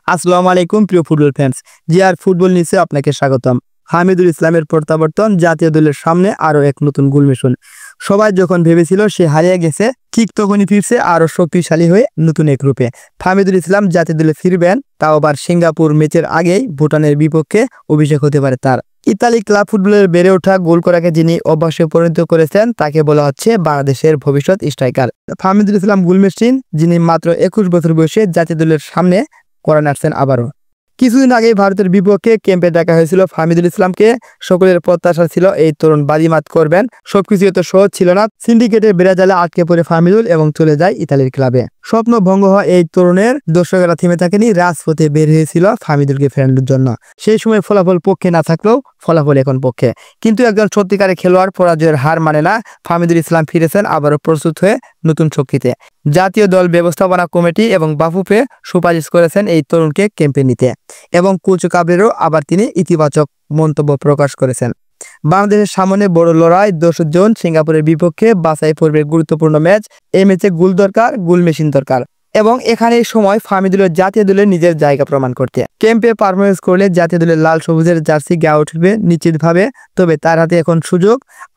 আসসালামু আলাইকুম প্রিয় ফুটবল ফ্যান্স। জিআর ফুটবল নিউজে আপনাকে স্বাগতম। হামিদুল ইসলামের প্রত্যাবর্তন জাতীয় দলের সামনে আরও এক নতুন গোল মিশন। সবাই যখন ভেবেছিল সে হারিয়ে গেছে, ঠিক তখনই ফিরছে আরও শক্তিশালী হয়ে নতুন এক রূপে। হামিদুল ইসলাম জাতীয় দলে ফিরবেন, তাও আবার সিঙ্গাপুর ম্যাচের আগেই ভুটানের বিপক্ষে অভিষেক হতে পারে তার। ইতালি ক্লাব ফুটবলের বেড়ে ওঠা গোল করাকে যিনি অভ্যাসে পরিণত করেছেন তাকে বলা হচ্ছে বাংলাদেশের ভবিষ্যৎ স্ট্রাইকার হামিদুল ইসলাম গোল মেশিন, যিনি মাত্র 21 বছর বয়সে জাতীয় দলের সামনে করে নাড়ছেন আবারও। কিছুদিন আগেই ভারতের বিপক্ষে ক্যাম্পে ডাকা হয়েছিল হামিদুল ইসলামকে। সকলের প্রত্যাশা ছিল এই তরুণ বাজিমাত করবেন। সবকিছু এত সহজ ছিল না। সিন্ডিকেটের বেড়াজালে আটকে পড়ে হামিদুল এবং চলে যায় ইতালির ক্লাবে। স্বপ্ন ভঙ্গ হওয়া এই তরুণের দর্শকেরা থেমে থাকেনি, রাজপথে বের হয়েছিল হামিদুলকে ফেরানোর জন্য। সেই সময় ফলাফল পক্ষে না থাকলেও ফলাফল এখন পক্ষে। কিন্তু একজন সত্যিকারের খেলোয়াড় পরাজয়ের হার মানে না। হামিদুল ইসলাম ফিরেছেন আবারও প্রস্তুত হয়ে নতুন শক্তিতে। জাতীয় দল ব্যবস্থাপনা কমিটি এবং বাফুফে সুপারিশ করেছেন এই তরুণকে ক্যাম্পে নিতে, এবং কোচ কাবরেরও আবার তিনি ইতিবাচক মন্তব্য প্রকাশ করেছেন। বাংলাদেশের সামনে বড় লড়াই 10 জন সিঙ্গাপুরের বিপক্ষে বাছাই পর্বের গুরুত্বপূর্ণ ম্যাচ। এই ম্যাচে গোল দরকার, গোল মেশিন দরকার, এবং এখানে সময় হামিদুলের জাতীয় দলের নিজের জায়গা প্রমাণ করতে। ক্যাম্পে পারফরমেন্স করলে জাতীয় দলের লাল সবুজের জার্সি গায়ে উঠবে নিশ্চিতভাবে। তবে তার হাতে এখন সুযোগ,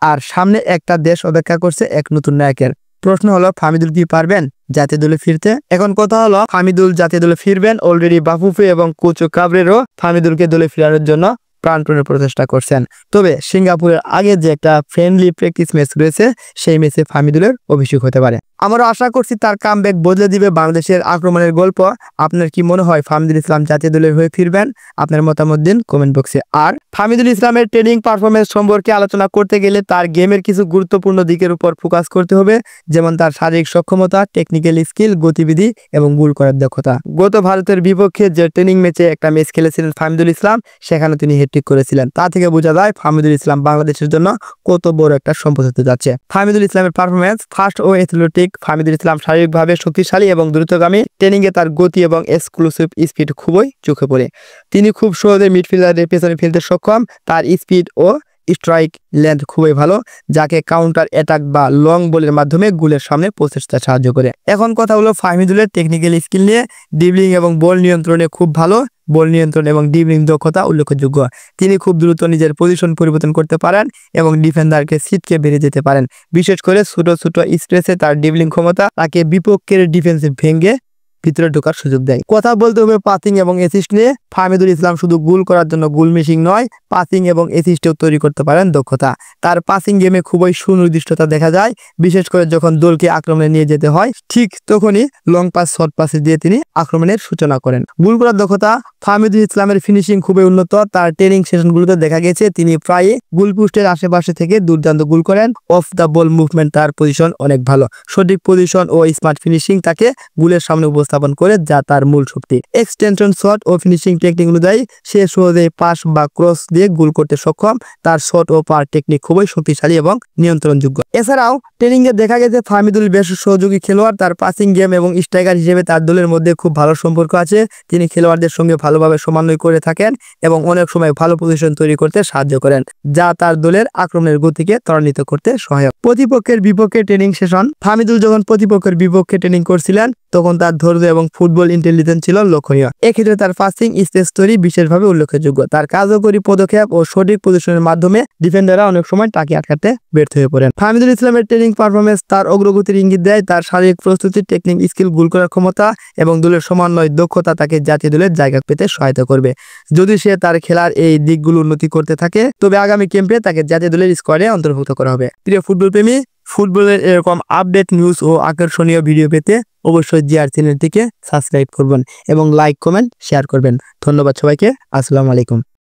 আর সামনে একটা দেশ অপেক্ষা করছে এক নতুন নায়কের। প্রশ্ন হলো হামিদুল কি পারবেন জাতীয় দলে ফিরতে? এখন কথা হলো হামিদুল জাতীয় দলে ফিরবেন। অলরেডি বাফুফে এবং কোচ কাবরেরও হামিদুলকে দলে ফেরানোর জন্য প্রাণপণে প্রচেষ্টা করছেন। তবে সিঙ্গাপুরের আগে যে একটা ফ্রেন্ডলি প্র্যাকটিস ম্যাচ রয়েছে, সেই ম্যাচে হামিদুলের অভিষেক হতে পারে। আমরা আশা করছি তার কামব্যাক বদলে দিবে বাংলাদেশের আক্রমণের গল্প। আপনার কি মনে হয় হামিদুল ইসলাম জাতীয় দলের হয়ে ফিরবেন? আপনার মতামত দিন কমেন্ট বক্সে। আর হামিদুল ইসলামের ট্রেনিং পারফরমেন্স সম্পর্কে আলোচনা করতে গেলে তার গেমের কিছু গুরুত্বপূর্ণ দিকের উপর ফোকাস করতে হবে, যেমন তার শারীরিক সক্ষমতা, টেকনিক্যাল স্কিল, গতিবিধি এবং গোল করার দক্ষতা। গত ভারতের বিপক্ষে যে ট্রেনিং ম্যাচে একটা ম্যাচ খেলেছিলেন হামিদুল ইসলাম, সেখানে তিনি হ্যাটট্রিক করেছিলেন। তা থেকে বোঝা যায় হামিদুল ইসলাম বাংলাদেশের জন্য কত বড় একটা সম্পদ হতে যাচ্ছে। হামিদুল ইসলামের পারফরমেন্স ফাস্ট ও অ্যাথলেটিক। হামিদুল ইসলাম শারীরিকভাবে শক্তিশালী এবং দ্রুতগামী। ট্রেনিংয়ে তার গতি এবং এক্সক্লুসিভ স্পিড খুবই চোখে পড়ে। তিনি খুব সহজে মিডফিল্ডারের পেছনে ফেলতে সক্ষম। তার স্পিড ও স্ট্রাইক লেন্থ খুবই ভালো, যাকে কাউন্টার অ্যাটাক বা লং বলের মাধ্যমে গোলের সামনে পৌঁছতে সাহায্য করে। এখন কথা হলো হামিদুলের টেকনিক্যাল স্কিল নিয়ে। ড্রিবলিং এবং বল নিয়ন্ত্রণে খুব ভালো। বল নিয়ন্ত্রণ এবং ড্রিবলিং দক্ষতা উল্লেখযোগ্য। তিনি খুব দ্রুত নিজের পজিশন পরিবর্তন করতে পারেন এবং ডিফেন্ডারকে ছিটকে বেরিয়ে যেতে পারেন। বিশেষ করে ছোট ছোট স্পেসে তার ড্রিবলিং ক্ষমতা তাকে বিপক্ষের ডিফেন্সে ভেঙে ভিতরে ঢোকার সুযোগ দেয়। কথা বলতে হবে পাসিং এবং অ্যাসিস্ট নিয়ে। হামিদুল ইসলাম শুধু গোল করার জন্য গোল মেশিন নয়, পাসিং এবং অ্যাসিস্টও তৈরি করতে পারেন দক্ষতা। তার পাসিং গেমে খুবই সুনির্দিষ্টতা দেখা যায়, বিশেষ করে যখন দলকে আক্রমণে নিয়ে যেতে হয়, ঠিক তখনই লং পাস, শর্ট পাসে দিয়ে তিনি আক্রমণের সূচনা করেন। গোল করার দক্ষতা। হামিদুল ইসলামের ফিনিশিং খুবই উন্নত। তার ট্রেনিং সেশনগুলোতে দেখা গেছে তিনি প্রায় গোল পোস্টের আশেপাশে থেকে দুর্দান্ত গোল করেন। অফ দ্য বল মুভমেন্ট, তার পজিশন অনেক ভালো। সঠিক পজিশন ও স্মার্ট ফিনিশিং তাকে গোলের সামনে উপস্থাপন করে, যা তার মূল শক্তি। এক্সটেনশন শট ও ফিনিশিং টেকনিক অনুযায়ী সে সহজে পাস বা ক্রস দিয়ে গোল করতে সক্ষম। তার শট ও পার টেকনিক খুবই শক্তিশালী এবং নিয়ন্ত্রণযোগ্য। এছাড়াও ট্রেনিং এ দেখা গেছে হামিদুল বেশ সহযোগী খেলোয়াড়। তার পাসিং গেম এবং স্ট্রাইকার হিসেবে তার দলের মধ্যে খুব ভালো সম্পর্ক আছে। তিনি খেলোয়াড়দের সঙ্গে ভালোভাবে সমন্বয় করে থাকেন এবং অনেক সময় ভালো পজিশন তৈরি করতে সাহায্য করেন, যা তার দলের আক্রমণের গতিকে ত্বরান্বিত করতে সহায়ক। প্রতিপক্ষের বিপক্ষে ট্রেনিং সেশন। হামিদুল যখন প্রতিপক্ষের বিপক্ষে ট্রেনিং করছিলেন, তখন তার ধৈর্য এবং ফুটবল ইন্টেলিজেন্স ছিল লক্ষণীয়। এক্ষেত্রে তার পাসিং স্পেস তৈরি বিশেষভাবে উল্লেখযোগ্য। তার কার্যকরী পদক্ষেপ ও সঠিক পজিশনের মাধ্যমে ডিফেন্ডাররা অনেক সময় তাকে আটকাতে ব্যর্থ হয়ে পড়েন। হামিদুল ইসলামের ট্রেনিং পারফরমেন্স তার অগ্রগতির ইঙ্গিত দেয়। তার শারীরিক প্রস্তুতি, টেকনিক স্কিল, গোল করার ক্ষমতা এবং দলের সমন্বয় দক্ষতা তাকে জাতীয় দলের জায়গা পেতে সহায়তা করবে। যদি সে তার খেলার এই দিকগুলো উন্নতি করতে থাকে, তবে আগামী ক্যাম্পে তাকে জাতীয় দলের স্কোয়াডে অন্তর্ভুক্ত করা হবে। প্রিয় ফুটবল প্রেমী, ফুটবলের এরকম আপডেট নিউজ ও আকর্ষণীয় ভিডিও পেতে অবশ্যই জিআর চ্যানেলটিকে সাবস্ক্রাইব করবেন এবং লাইক, কমেন্ট, শেয়ার করবেন। ধন্যবাদ সবাইকে। আসসালামু আলাইকুম।